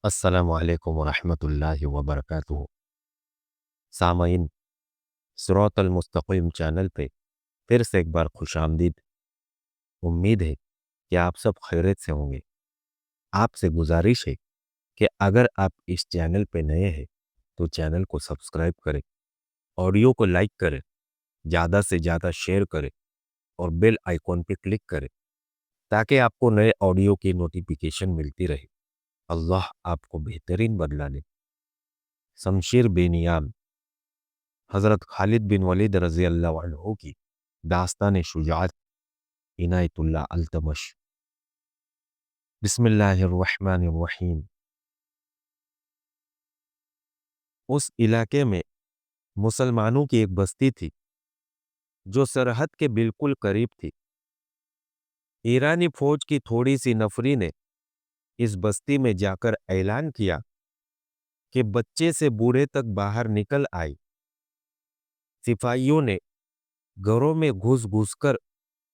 अस्सलामु अलैकुम वरहमतुल्लाहि वबरकातुहू। सामईन, सिरातल मुस्तकीम चैनल पे फिर से एक बार खुश आमदीद। उम्मीद है कि आप सब खैरियत से होंगे। आपसे गुजारिश है कि अगर आप इस चैनल पे नए हैं तो चैनल को सब्सक्राइब करें, ऑडियो को लाइक करें, ज़्यादा से ज़्यादा शेयर करें और बेल आइकॉन पे क्लिक करें ताकि आपको नए ऑडियो की नोटिफिकेशन मिलती रहे। अल्लाह आपको बेहतरीन बदला दे। शमशीर बेनियाम हज़रत खालिद बिन वलीद रज़ी अल्लाह अन्हु की दास्तान शुजाअत इनायतुल्लाह अल्तमश। बिस्मिल्लाहिर्रहमानिर्रहीम। उस इलाके में मुसलमानों की एक बस्ती थी जो सरहद के बिल्कुल करीब थी। ईरानी फौज की थोड़ी सी नफरी ने इस बस्ती में जाकर ऐलान किया कि बच्चे से बूढ़े तक बाहर निकल आए। सिपाहियों ने घरों में घुस घुस कर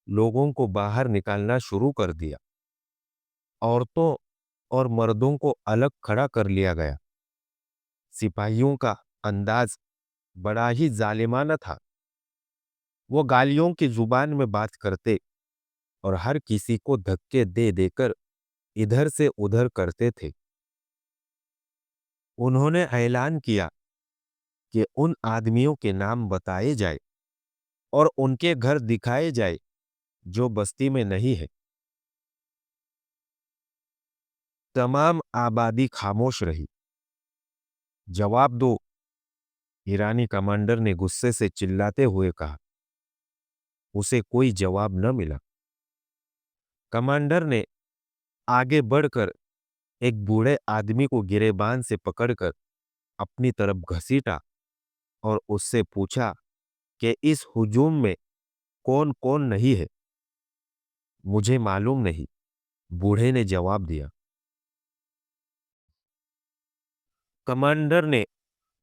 लोगों को बाहर निकालना शुरू कर दिया। औरतों और मर्दों को अलग खड़ा कर लिया गया। सिपाहियों का अंदाज बड़ा ही जालिमाना था। वो गालियों की जुबान में बात करते और हर किसी को धक्के दे देकर इधर से उधर करते थे। उन्होंने ऐलान किया कि उन आदमियों के नाम बताए जाए और उनके घर दिखाए जाए जो बस्ती में नहीं है। तमाम आबादी खामोश रही। जवाब दो, ईरानी कमांडर ने गुस्से से चिल्लाते हुए कहा। उसे कोई जवाब न मिला। कमांडर ने आगे बढ़कर एक बूढ़े आदमी को गिरेबान से पकड़कर अपनी तरफ घसीटा और उससे पूछा कि इस हुजूम में कौन कौन नहीं है। मुझे मालूम नहीं, बूढ़े ने जवाब दिया। कमांडर ने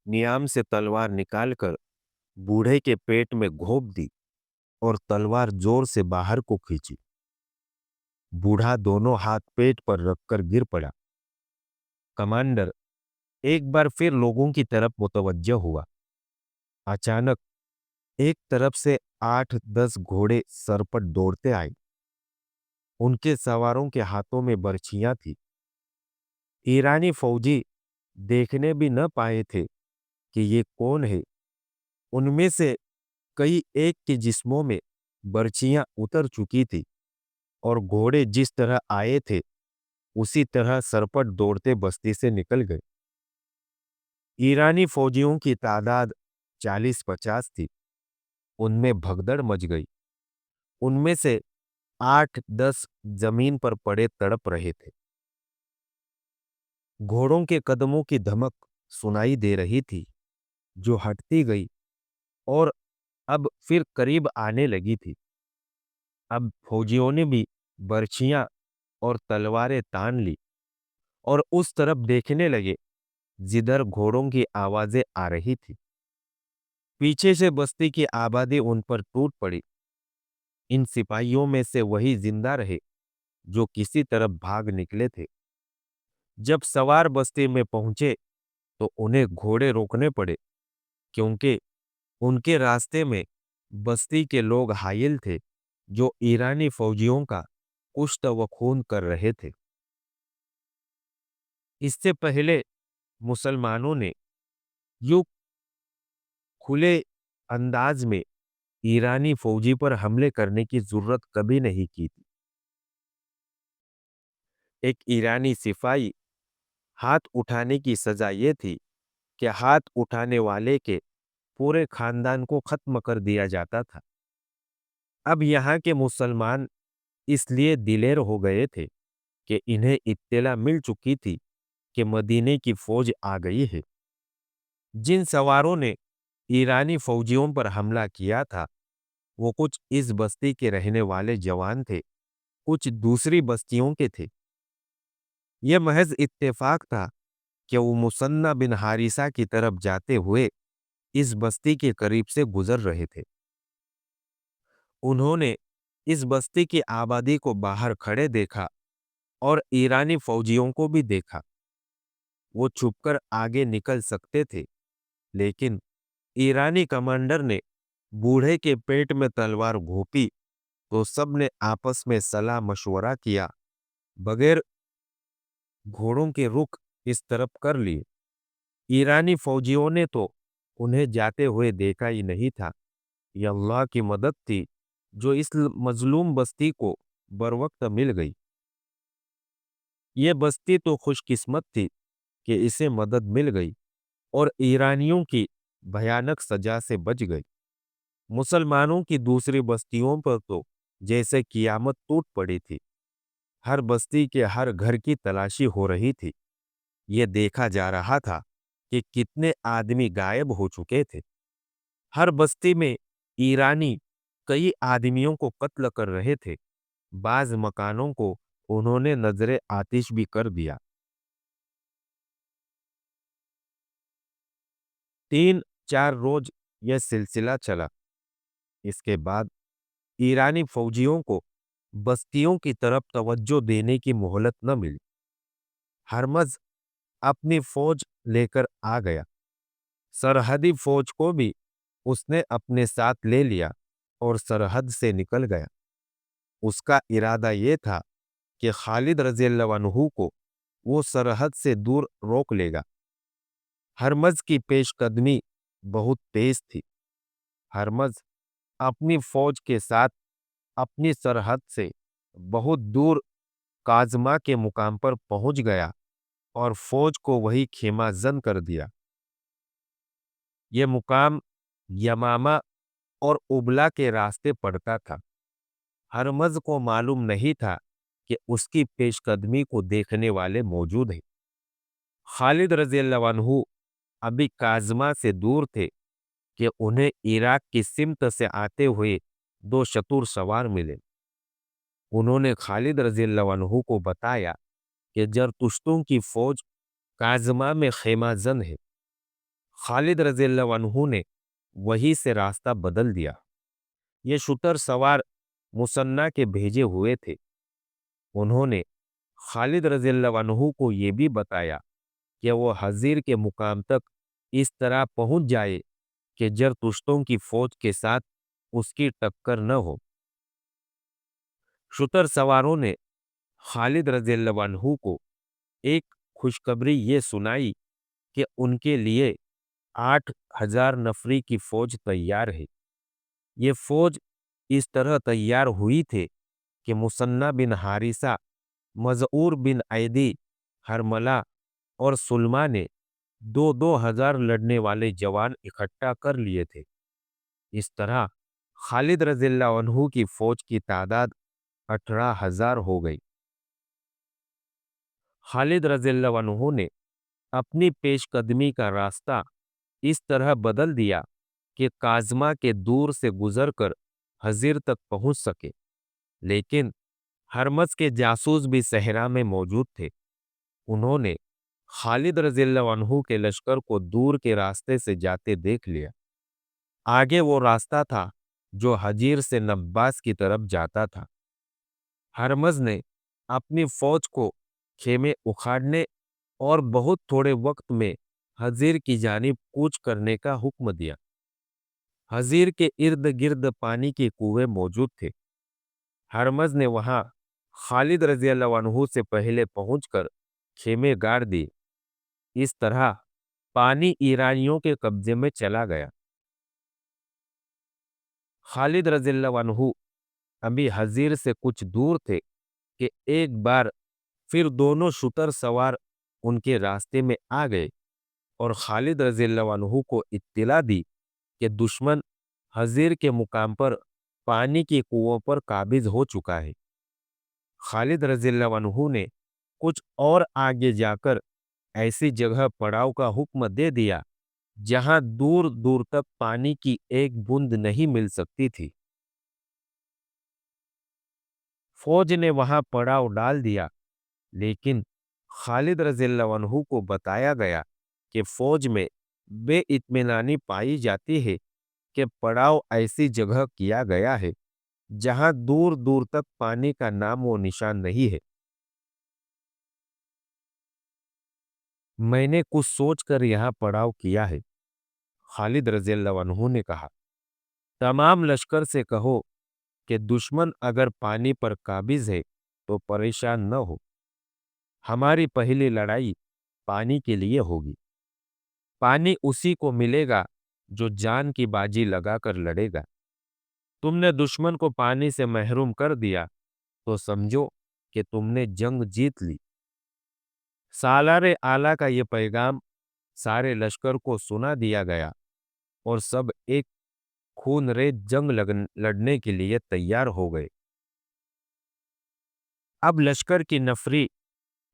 नियाम से तलवार निकालकर बूढ़े के पेट में घोंप दी और तलवार जोर से बाहर को खींची। बूढ़ा दोनों हाथ पेट पर रखकर गिर पड़ा। कमांडर एक बार फिर लोगों की तरफ मुतवज्जह हुआ। अचानक एक तरफ से 8-10 घोड़े सरपट दौड़ते आए। उनके सवारों के हाथों में बर्छियां थी। ईरानी फौजी देखने भी न पाए थे कि ये कौन है। उनमें से कई एक के जिस्मों में बर्छियां उतर चुकी थी और घोड़े जिस तरह आए थे उसी तरह सरपट दौड़ते बस्ती से निकल गए। ईरानी फौजियों की तादाद 40-50 थी। उनमें भगदड़ मच गई। उनमें से 8-10 जमीन पर पड़े तड़प रहे थे। घोड़ों के कदमों की धमक सुनाई दे रही थी जो हटती गई और अब फिर करीब आने लगी थी। अब फौजियों ने भी बर्छियां और तलवारें तान ली और उस तरफ देखने लगे जिधर घोड़ों की आवाजें आ रही थी। पीछे से बस्ती की आबादी उन पर टूट पड़ी। इन सिपाहियों में से वही जिंदा रहे जो किसी तरफ भाग निकले थे। जब सवार बस्ती में पहुंचे तो उन्हें घोड़े रोकने पड़े क्योंकि उनके रास्ते में बस्ती के लोग हायल थे जो ईरानी फौजियों का कुश्त व खून कर रहे थे। इससे पहले मुसलमानों ने यूं खुले अंदाज में ईरानी फौजी पर हमले करने की जरूरत कभी नहीं की थी। एक ईरानी सिपाही हाथ उठाने की सजा ये थी कि हाथ उठाने वाले के पूरे खानदान को खत्म कर दिया जाता था। अब यहाँ के मुसलमान इसलिए दिलेर हो गए थे कि इन्हें इत्तला मिल चुकी थी कि मदीने की फौज आ गई है। जिन सवारों ने ईरानी फौजियों पर हमला किया था वो कुछ इस बस्ती के रहने वाले जवान थे, कुछ दूसरी बस्तियों के थे। यह महज इत्तेफाक था कि वो मुसन्ना बिन हारिसा की तरफ जाते हुए इस बस्ती के करीब से गुजर रहे थे। उन्होंने इस बस्ती की आबादी को बाहर खड़े देखा और ईरानी फौजियों को भी देखा। وہ چھپ کر آگے نکل سکتے تھے، لیکن ایرانی کمانڈر نے بوڑھے کے پیٹ میں تلوار گھونپی تو سب نے آپس میں صلاح مشورہ کیا، بغیر گھوڑوں کے رخ اس طرف کر لیے۔ ایرانی فوجیوں نے تو انہیں جاتے ہوئے دیکھا ہی نہیں تھا۔ یہ اللہ کی مدد تھی جو اس مظلوم بستی کو بروقت مل گئی۔ یہ بستی تو خوش قسمت تھی کہ اسے مدد مل گئی اور ایرانیوں کی بھیانک سزا سے بچ گئی۔ مسلمانوں کی دوسری بستیوں پر تو جیسے قیامت ٹوٹ پڑی تھی۔ ہر بستی کے ہر گھر کی تلاشی ہو رہی تھی۔ یہ دیکھا جا رہا تھا کہ کتنے آدمی غائب ہو چکے تھے۔ ہر بستی میں ایرانی کئی آدمیوں کو قتل کر رہے تھے۔ بعض مکانوں کو انہوں نے نظر آتش بھی کر دیا۔ 3-4 روز یہ سلسلہ چلا۔ اس کے بعد ایرانی فوجیوں کو بستیوں کی طرف توجہ دینے کی مہلت نہ ملی۔ ہرمز اپنی فوج لے کر آ گیا۔ سرحدی فوج کو بھی اس نے اپنے ساتھ لے لیا اور سرحد سے نکل گیا۔ اس کا ارادہ یہ تھا کہ خالد رضی اللہ عنہ کو وہ سرحد سے دور روک لے گا۔ ہرمز کی پیش قدمی بہت تیز تھی۔ ہرمز اپنی فوج کے ساتھ اپنی سرحد سے بہت دور کازما کے مقام پر پہنچ گیا اور فوج کو وہی خیمہ زن کر دیا۔ یہ مقام یمامہ اور ابلا کے راستے پڑتا تھا۔ ہرمز کو معلوم نہیں تھا کہ اس کی پیش قدمی کو دیکھنے والے موجود ہیں۔ خالد رضی اللہ عنہ ابھی کازما سے دور تھے کہ انہیں عراق کی سمت سے آتے ہوئے 2 شتور سوار ملے۔ انہوں نے خالد رضی اللہ عنہ کو بتایا کہ زرتشتوں کی فوج کازما میں خیمہ زن ہے۔ خالد رضی اللہ عنہ نے وہیں سے راستہ بدل دیا۔ یہ شتر سوار مسنہ کے بھیجے ہوئے تھے۔ انہوں نے خالد رضی اللہ عنہ کو یہ بھی بتایا کہ وہ حضیر کے مقام تک اس طرح پہنچ جائے کہ زرتشتوں کی فوج کے ساتھ اس کی ٹکر نہ ہو۔ شتر سواروں نے خالد رضی اللہ عنہ کو ایک خوشخبری یہ سنائی کہ ان کے لیے 8,000 نفری کی فوج تیار ہے۔ یہ فوج اس طرح تیار ہوئی تھے کہ مسنہ بن حارثہ، مذعور بن ایدی، ہرملہ اور سلمہ نے 2-2 ہزار لڑنے والے جوان اکٹھا کر لیے تھے۔ اس طرح خالد رضی اللہ عنہ کی فوج کی تعداد 18,000 ہو گئی۔ خالد رضی اللہ عنہ نے اپنی پیش قدمی کا راستہ اس طرح بدل دیا کہ کازما کے دور سے گزر کر حضیر تک پہنچ سکے، لیکن ہرمز کے جاسوس بھی صحرا میں موجود تھے۔ انہوں نے خالد رضی اللہ عنہ کے لشکر کو دور کے راستے سے جاتے دیکھ لیا۔ آگے وہ راستہ تھا جو حجیر سے نباس کی طرف جاتا تھا۔ ہرمز نے اپنی فوج کو خیمے اکھاڑنے اور بہت تھوڑے وقت میں حضیر کی جانب کوچ کرنے کا حکم دیا۔ حضیر کے ارد گرد پانی کے کنویں موجود تھے۔ ہرمز نے وہاں خالد رضی اللہ عنہ سے پہلے پہنچ کر خیمے گاڑ دی۔ اس طرح پانی ایرانیوں کے قبضے میں چلا گیا۔ خالد رضی اللہ عنہ ابھی حضیر سے کچھ دور تھے کہ ایک بار پھر دونوں شتر سوار ان کے راستے میں آ گئے اور خالد رضی اللہ عنہ کو اطلاع دی کہ دشمن حضیر کے مقام پر پانی کے کنووں پر قابض ہو چکا ہے۔ خالد رضی اللہ عنہ نے کچھ اور آگے جا کر ایسی جگہ پڑاؤ کا حکم دے دیا جہاں دور دور تک پانی کی ایک بوند نہیں مل سکتی تھی۔ فوج نے وہاں پڑاؤ ڈال دیا، لیکن خالد رضی اللہ عنہ کو بتایا گیا کہ فوج میں بے اطمینانی پائی جاتی ہے کہ پڑاؤ ایسی جگہ کیا گیا ہے جہاں دور دور تک پانی کا نام و نشان نہیں ہے۔ मैंने कुछ सोचकर यहाँ पड़ाव किया है, खालिद रज़ियल्लाहु अन्हु ने कहा। तमाम लश्कर से कहो कि दुश्मन अगर पानी पर काबिज है तो परेशान न हो। हमारी पहली लड़ाई पानी के लिए होगी। पानी उसी को मिलेगा जो जान की बाजी लगाकर लड़ेगा। तुमने दुश्मन को पानी से महरूम कर दिया तो समझो कि तुमने जंग जीत ली। सालारे आला का ये पैगाम सारे लश्कर को सुना दिया गया और सब एक खून रेत जंग लड़ने के लिए तैयार हो गए। अब लश्कर की नफरी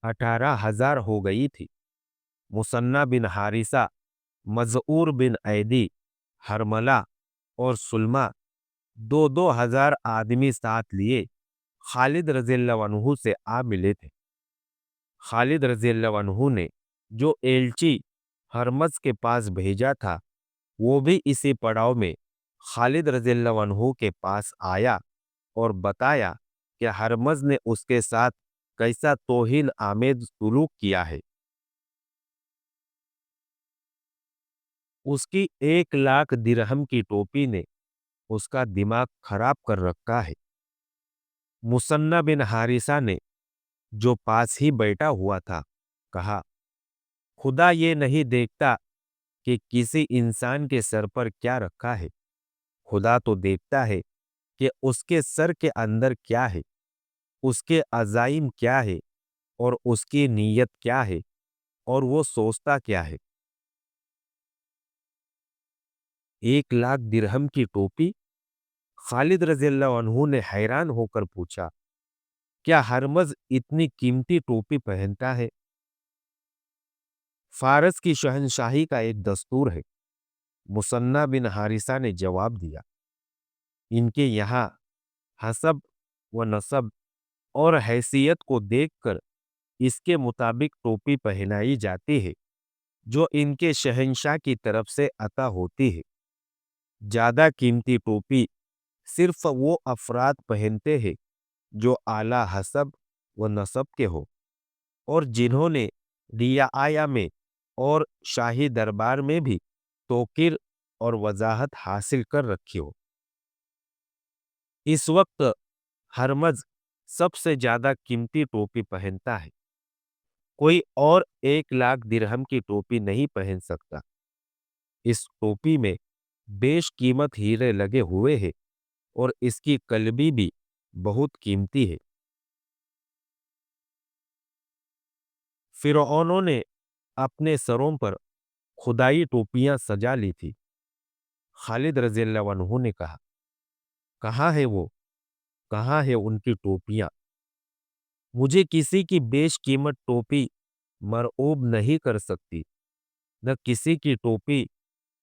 18,000 हो गई थी। मुसन्ना बिन हारिसा, मजऊर बिन ऐदी, हरमला और सुलमा दो दो हजार आदमी साथ लिए खालिद रज़ियल्लाहु अन्हु से आ मिले थे। खालिद रज़ियल्लाहु अन्हु ने जो एलची हरमज के पास भेजा था, वो भी इसी पड़ाव में खालिद रज़ियल्लाहु अन्हु के पास आया और बताया कि हरमज ने उसके साथ कैसा तौहीन आमेज सुलूक किया है। उसकी 1 लाख दिरहम की टोपी ने उसका दिमाग खराब कर रखा है। मुसन्ना बिन हारिसा ने, जो पास ही बैठा हुआ था, कहा, खुदा ये नहीं देखता कि किसी इंसान के सर पर क्या रखा है। खुदा तो देखता है कि उसके सर के अंदर क्या है, उसके अज़ाइम क्या है और उसकी नीयत क्या है और वो सोचता क्या है। 1 लाख दिरहम की टोपी? खालिद रज़ियल्लाहु अन्हु ने हैरान होकर पूछा, क्या हरमज इतनी कीमती टोपी पहनता है? फारस की शहंशाही का एक दस्तूर है। मुसन्ना बिन हारिसा ने जवाब दिया, इनके यहाँ हसब व नसब और हैसियत को देखकर इसके मुताबिक टोपी पहनाई जाती है जो इनके शहंशाह की तरफ से अता होती है। ज्यादा कीमती टोपी सिर्फ वो अफराद पहनते हैं जो आला हसब व नसब के हो और जिन्होंने रियाया में और शाही दरबार में भी तौकीर और वजाहत हासिल कर रखी हो। इस वक्त हरमज सबसे ज्यादा कीमती टोपी पहनता है। कोई और 1 लाख दिरहम की टोपी नहीं पहन सकता। इस टोपी में बेशकीमत हीरे लगे हुए हैं और इसकी कलबी भी बहुत कीमती है। फिरौनों ने अपने सरों पर खुदाई टोपियां सजा ली थी। खालिद रज़ियल्लाहु अन्हु ने कहा, कहाँ है वो, कहाँ है उनकी टोपियां? मुझे किसी की बेशकीमत टोपी मरऊब नहीं कर सकती, न किसी की टोपी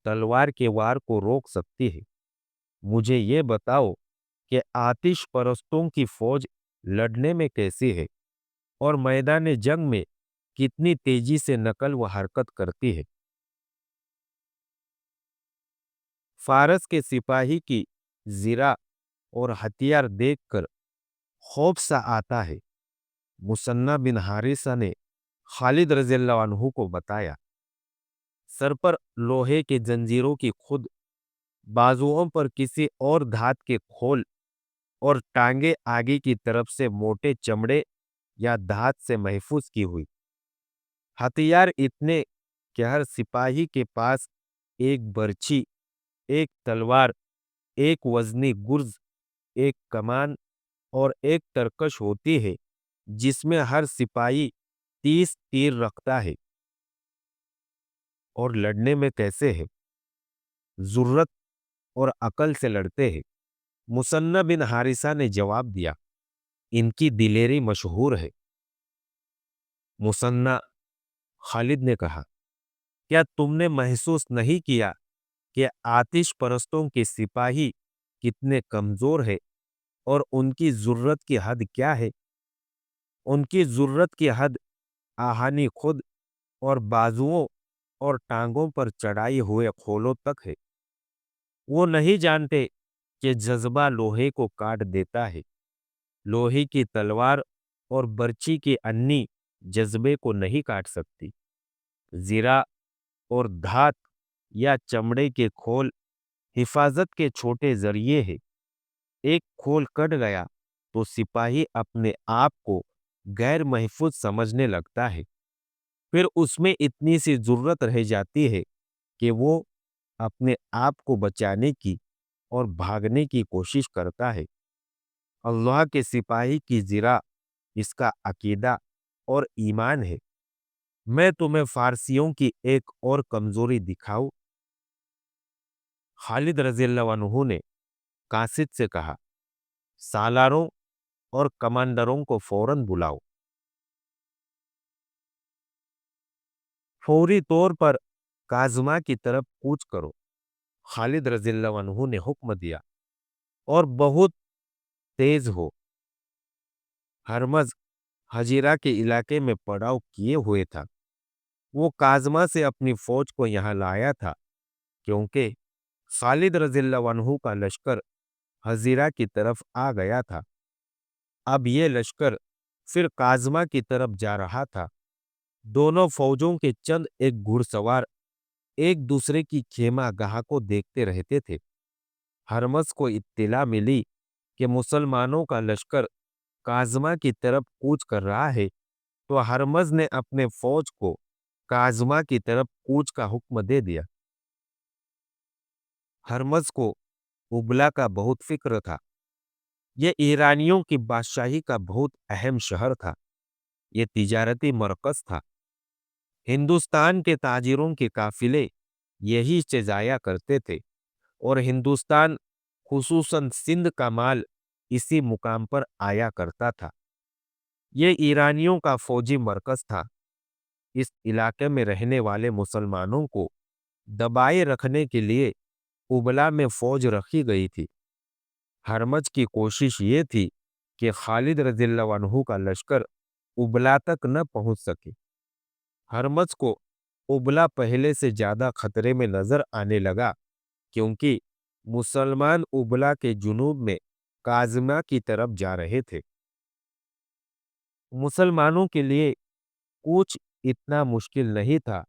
तलवार के वार को रोक सकती है। मुझे ये बताओ कि आतिश परस्तों की फौज लड़ने में कैसी है और मैदान जंग में कितनी तेजी से नकल व हरकत करती है। फारस के सिपाही की जिरा और हथियार देखकर खौफ सा आता है। मुसन्ना बिन हारिसा ने खालिद रज़ियल्लाहु अन्हु को बताया, सर पर लोहे के जंजीरों की खुद, बाजुओं पर किसी और धात के खोल और टांगे आगे की तरफ से मोटे चमड़े या धात से महफूज की हुई। हथियार इतने कि हर सिपाही के पास एक बर्छी, एक तलवार, एक वजनी गुर्ज, एक कमान और एक तरकश होती है जिसमें हर सिपाही 30 तीर रखता है। और लड़ने में कैसे है? जुर्रत और अकल से लड़ते हैं। मुसन्ना बिन हारिसा ने जवाब दिया, इनकी दिलेरी मशहूर है। मुसन्ना खालिद ने कहा, क्या तुमने महसूस नहीं किया कि आतिश परस्तों के सिपाही कितने कमजोर है और उनकी जुर्रत की हद क्या है? उनकी जुर्रत की हद आहानी खुद और बाजुओं और टांगों पर चढ़ाई हुए खोलों तक है। वो नहीं जानते कि जज्बा लोहे को काट देता है। लोहे की तलवार और बर्छी की अन्नी जज्बे को नहीं काट सकती। जीरा और धात या चमड़े के खोल हिफाजत के छोटे जरिए है। एक खोल कट गया तो सिपाही अपने आप को गैर महफूज समझने लगता है। फिर उसमें इतनी सी जरूरत रह जाती है कि वो अपने आप को बचाने की और भागने की कोशिश करता है। अल्लाह के सिपाही की जीरा इसका अकीदा और ईमान है। मैं तुम्हें फारसियों की एक और कमजोरी दिखाऊं? खालिद रज़ियल्लाहु अन्हु ने कासिद से कहा, सालारों और कमांडरों को फौरन बुलाओ। फौरी तौर पर काजमा की तरफ कूच करो। खालिद रज़ियल्लाहु अन्हु ने हुक्म दिया, और बहुत तेज हो। हरमज हजीरा के इलाके में पड़ाव किए हुए था। वो काजमा से अपनी फौज को यहाँ लाया था, क्योंकि खालिद रज़ियल्लाहु अन्हु का लश्कर हजीरा की तरफ आ गया था। अब ये लश्कर फिर काजमा की तरफ जा रहा था। दोनों फौजों के चंद एक घुड़सवार एक दूसरे की खेमा गाह को देखते रहते थे। हरमज को इत्तिला मिली कि मुसलमानों का लश्कर काजमा की तरफ कूच कर रहा है, तो हरमज ने अपने फौज को काजमा की तरफ कूच का हुक्म दे दिया। हरमज को उबला का बहुत फिक्र था। यह ईरानियों की बादशाही का बहुत अहम शहर था। ये तिजारती मरकज था। हिंदुस्तान के ताजिरों के काफिले यही से जाया करते थे, और हिंदुस्तान खुसूसन सिंध का माल इसी मुकाम पर आया करता था। ये ईरानियों का फौजी मरकज था। इस इलाके में रहने वाले मुसलमानों को दबाए रखने के लिए उबला में फौज रखी गई थी। हरमज की कोशिश ये थी कि खालिद रज़ियल्लाहु अन्हु का लश्कर उबला तक न पहुंच सके। हरमज को उबला पहले से ज्यादा खतरे में नजर आने लगा, क्योंकि मुसलमान उबला के जुनूब में काजमा की तरफ जा रहे थे। मुसलमानों के लिए कूच इतना मुश्किल नहीं था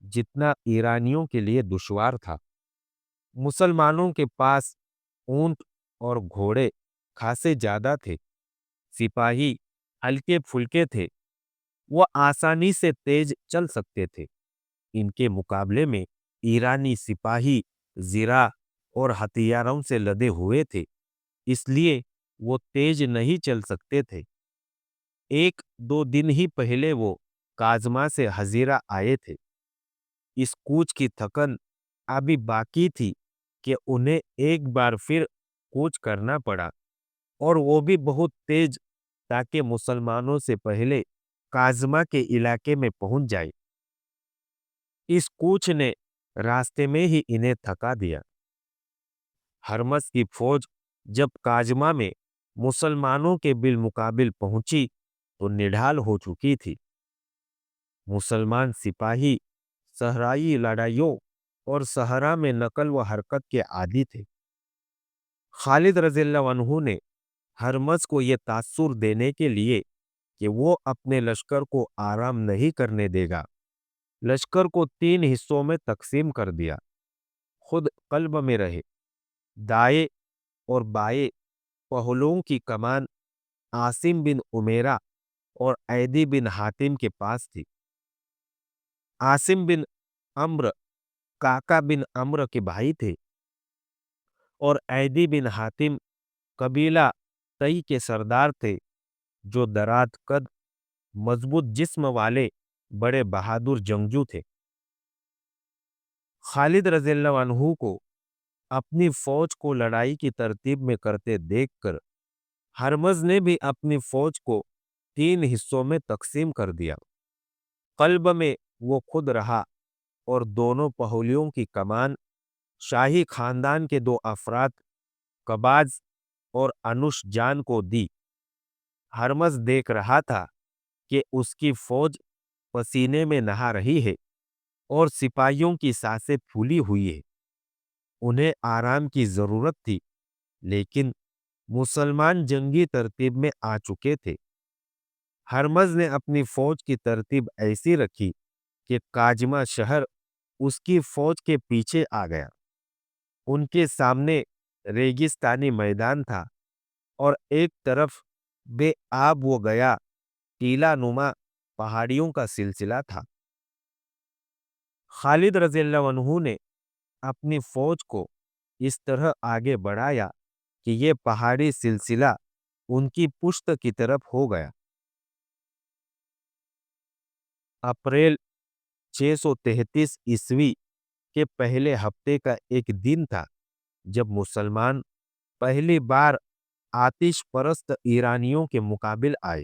जितना ईरानियों के लिए दुश्वार था। मुसलमानों के पास ऊंट और घोड़े खासे ज्यादा थे। सिपाही हल्के फुल्के थे। वो आसानी से तेज चल सकते थे। इनके मुकाबले में ईरानी सिपाही जीरा और हथियारों से लदे हुए थे, इसलिए वो तेज नहीं चल सकते थे। एक दो दिन ही पहले वो काजमा से हजीरा आए थे। इस कूच की थकन अभी बाकी थी कि उन्हें एक बार फिर कूच करना पड़ा, और वो भी बहुत तेज, ताकि मुसलमानों से पहले काजमा के इलाके में पहुंच जाए। इस कूच ने रास्ते में ही इन्हें थका दिया। हरमस की फौज जब काजमा में मुसलमानों के बिलमुकाबिल पहुंची तो निढाल हो चुकी थी। मुसलमान सिपाही सहराई लड़ाइयों और सहरा में नकल व हरकत के आदी थे। खालिद रज़ियल्लाहु अन्हु ने हरमस को यह तासुर देने के लिए कि वो अपने लश्कर को आराम नहीं करने देगा, लश्कर को 3 हिस्सों में तकसीम कर दिया। खुद कल्ब में रहे। दाएं और बाएं पहलुओं की कमान आसिम बिन उमेरा और ऐदी बिन हातिम के पास थी। आसिम बिन अम्र काका बिन अम्र के भाई थे, और ऐदी बिन हातिम कबीला तई के सरदार थे, जो दराज कद, मजबूत जिस्म वाले बड़े बहादुर जंगजू थे। खालिद रज़ियल्लाहु अन्हु को अपनी फौज को लड़ाई की तरतीब में करते देखकर हरमज ने भी अपनी फौज को 3 हिस्सों में तकसीम कर दिया। कल्ब में वो खुद रहा, और दोनों पहलियों की कमान शाही खानदान के 2 अफराद कबाज और अनुश जान को दी। हरमज देख रहा था कि उसकी फौज पसीने में नहा रही है और सिपाहियों की सांसें फूली हुई है। उन्हें आराम की जरूरत थी, लेकिन मुसलमान जंगी तरतीब में आ चुके थे। हरमज ने अपनी फौज की तरतीब ऐसी रखी کہ کاجما شہر اس کی فوج کے پیچھے آ گیا۔ ان کے سامنے ریگستانی میدان تھا اور ایک طرف بے آب و گیا ٹیلا نما پہاڑیوں کا سلسلہ تھا۔ خالد رضی اللہ عنہ نے اپنی فوج کو اس طرح آگے بڑھایا کہ یہ پہاڑی سلسلہ ان کی پشت کی طرف ہو گیا۔ اپریل 633 عیسوی کے پہلے ہفتے کا ایک دن تھا جب مسلمان پہلی بار آتش پرست ایرانیوں کے مقابل آئے۔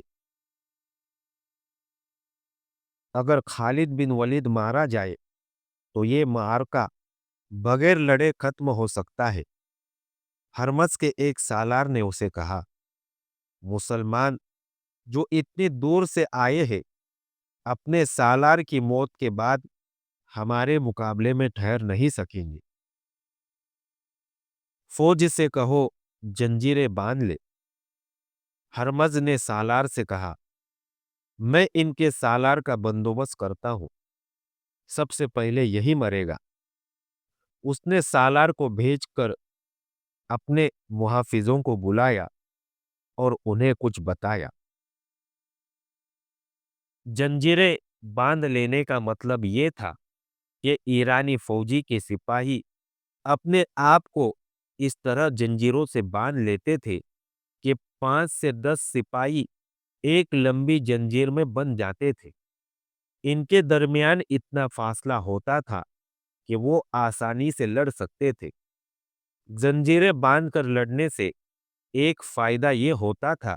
اگر خالد بن ولید مارا جائے تو یہ معرکہ بغیر لڑے ختم ہو سکتا ہے۔ ہرمز کے ایک سالار نے اسے کہا، مسلمان جو اتنی دور سے آئے ہیں اپنے سالار کی موت کے بعد ہمارے مقابلے میں ٹھہر نہیں سکیں گے۔ فوج سے کہو جنجیریں باندھ لے۔ ہرمز نے سالار سے کہا، میں ان کے سالار کا بندوبست کرتا ہوں، سب سے پہلے یہی مرے گا۔ اس نے سالار کو بھیج کر اپنے محافظوں کو بلایا اور انہیں کچھ بتایا۔ جنجیریں باندھ لینے کا مطلب یہ تھا کہ ایرانی فوجی کے سپاہی اپنے آپ کو اس طرح جنجیروں سے باندھ لیتے تھے کہ 5 سے 10 سپاہی ایک لمبی جنجیر میں بند جاتے تھے۔ ان کے درمیان اتنا فاصلہ ہوتا تھا کہ وہ آسانی سے لڑ سکتے تھے۔ زنجیریں باندھ کر لڑنے سے ایک فائدہ یہ ہوتا تھا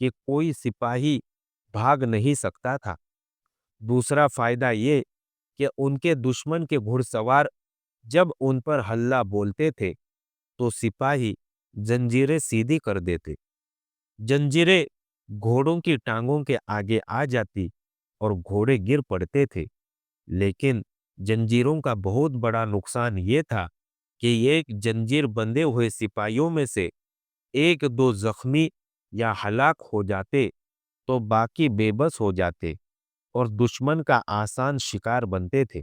کہ کوئی سپاہی بھاگ نہیں سکتا تھا۔ دوسرا فائدہ یہ کہ ان کے دشمن کے گھڑ سوار جب ان پر حلہ بولتے تھے تو سپاہی زنجیریں سیدھی کر دیتے۔ زنجیریں گھوڑوں کی ٹانگوں کے آگے آ جاتی اور گھوڑے گر پڑتے تھے، لیکن زنجیروں کا بہت بڑا نقصان یہ تھا کہ ایک زنجیر بندھے ہوئے سپاہیوں میں سے ایک دو زخمی یا ہلاک ہو جاتے تو باقی بے بس ہو جاتے اور دشمن کا آسان شکار بنتے تھے۔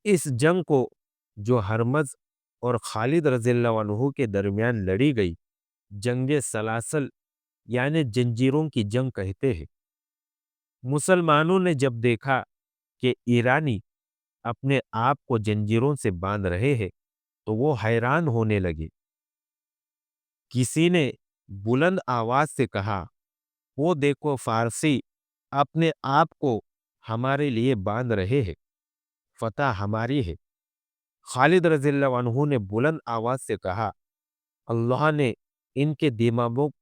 اس جنگ کو جو ہرمز اور خالد رضی اللہ عنہ کے درمیان لڑی گئی جنگ سلاسل یعنی جنجیروں کی جنگ کہتے ہیں۔ مسلمانوں نے جب دیکھا کہ ایرانی اپنے آپ کو جنجیروں سے باندھ رہے ہیں تو وہ حیران ہونے لگے۔ کسی نے بلند آواز سے کہا، وہ دیکھو فارسی اپنے آپ کو ہمارے لیے باندھ رہے ہیں، فتح ہماری ہے۔ خالد رضی اللہ عنہ نے بلند آواز سے کہا، اللہ نے ان کے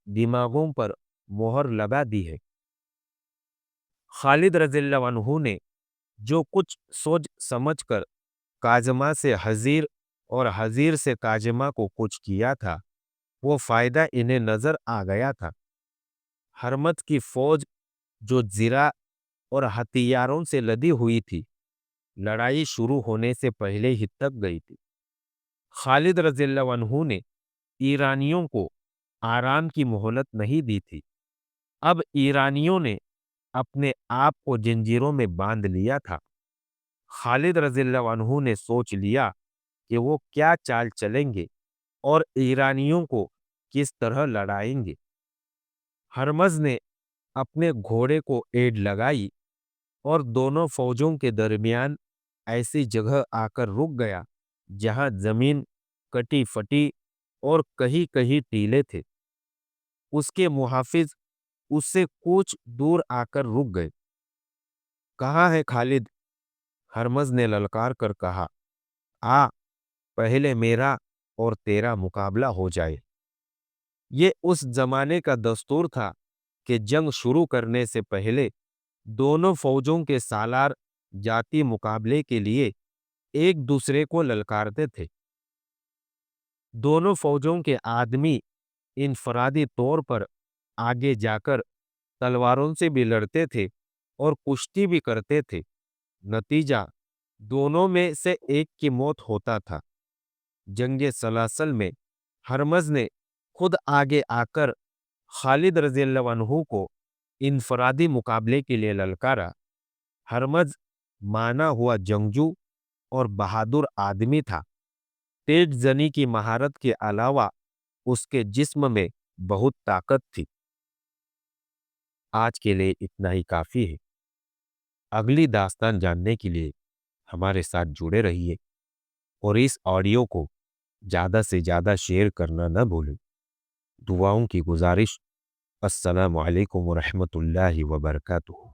دماغوں پر مہر لگا دی ہے۔ خالد رضی اللہ عنہ نے جو کچھ سوچ سمجھ کر کاجما سے حزیر اور حزیر سے کاجما کو کچھ کیا تھا وہ فائدہ انہیں نظر آ گیا تھا۔ ہرمز کی فوج جو زرہ اور ہتھیاروں سے لدی ہوئی تھی لڑائی شروع ہونے سے پہلے ہی تک گئی تھی۔ خالد رضی اللہ عنہ نے ایرانیوں کو آرام کی مہلت نہیں دی تھی۔ اب ایرانیوں نے اپنے آپ کو جنجیروں میں باندھ لیا تھا۔ خالد رضی اللہ عنہ نے سوچ لیا کہ وہ کیا چال چلیں گے اور ایرانیوں کو کس طرح لڑائیں گے۔ ہرمز نے اپنے گھوڑے کو ایڑ لگائی اور دونوں فوجوں کے درمیان ایسی جگہ آ کر رک گیا جہاں زمین کٹی پھٹی اور کہیں کہیں ٹیلے تھے۔ اس کے محافظ اس سے کچھ دور آ کر رک گئے۔ کہاں ہے خالد؟ ہرمز نے للکار کر کہا، آ پہلے میرا اور تیرا مقابلہ ہو جائے۔ یہ اس زمانے کا دستور تھا کہ جنگ شروع کرنے سے پہلے دونوں فوجوں کے سالار جاتی مقابلے کے لیے ایک دوسرے کو للکارتے تھے۔ دونوں فوجوں کے آدمی انفرادی طور پر آگے جا کر تلواروں سے بھی لڑتے تھے اور کشتی بھی کرتے تھے۔ نتیجہ دونوں میں سے ایک کی موت ہوتا تھا۔ جنگ سلاسل میں ہرمز نے خود آگے آ کر خالد رضی اللہ عنہ کو انفرادی مقابلے کے لیے للکارا۔ हरमज माना हुआ जंगजू और बहादुर आदमी था। तेज जनी की महारत के अलावा उसके जिस्म में बहुत ताकत थी। आज के लिए इतना ही काफी है। अगली दास्तान जानने के लिए हमारे साथ जुड़े रहिए और इस ऑडियो को ज्यादा से ज्यादा शेयर करना न भूलें। दुआओं की गुजारिश। अस्सलामु अलैकुम व रहमतुल्लाहि व बरकातुहू।